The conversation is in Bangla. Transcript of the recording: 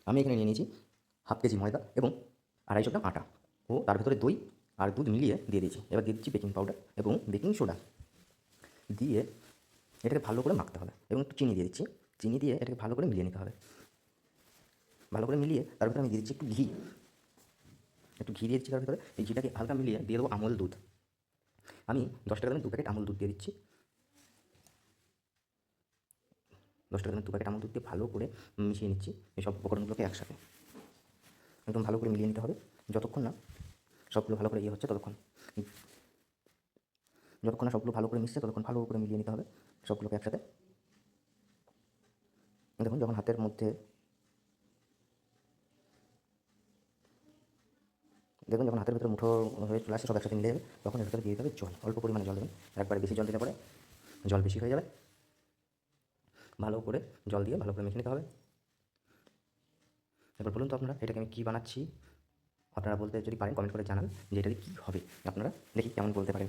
আমি এখানে নিয়ে নিয়েছি হাফ কেজি ময়দা এবং 250 গ্রাম আটা ও তার ভেতরে দই আর দুধ মিলিয়ে দিয়ে দিয়েছি। এবার দিয়ে দিচ্ছি বেকিং পাউডার এবং বেকিং সোডা দিয়ে এটাকে ভালো করে মাখতে হবে এবং একটু চিনি দিয়ে দিচ্ছি। চিনি দিয়ে এটাকে ভালো করে মিলিয়ে নিতে হবে। ভালো করে মিলিয়ে তার ভিতরে আমি দিয়ে দিচ্ছি একটু ঘি। একটু ঘি দিয়ে দিচ্ছি তার ভিতরে। এই ঘিটাকে হালকা মিলিয়ে দিয়ে দেবো আমুল দুধ। আমি 10 টাকা দামের 2 প্যাকেট আমুল দুধ দিয়ে দিচ্ছি। 10 টাকা দামের 2 প্যাকেট আমুল দুধ দিয়ে ভালো করে মিশিয়ে নিচ্ছি এই সব উপকরণগুলোকে একসাথে। একদম ভালো করে মিলিয়ে নিতে হবে যতক্ষণ না সবগুলো ভালো করে হচ্ছে ততক্ষণ। যতক্ষণ না সবগুলো ভালো করে মিশছে ততক্ষণ ভালো করে মিলিয়ে নিতে হবে সবগুলোকে একসাথে। দেখুন যখন হাতের মধ্যে যখন হাতের ভিতরে মুঠো হয়ে চলে আসে সব একসাথে মিলে যাবে তখন এর ভিতরে দিয়ে দিতে হবে জল। অল্প পরিমাণে জল দেবেন। একবারে বেশি জল দিলে পরে জল বেশি হয়ে যাবে। ভালো করে জল দিয়ে ভালো করে মেখে নিতে হবে। এবার বলুন তো আপনারা এটাকে আমি কী বানাচ্ছি? আপনারা বলতে যদি পারেন কমেন্ট করে জানান যে এটা দিয়ে কী হবে। আপনারা দেখি কেমন বলতে পারেন।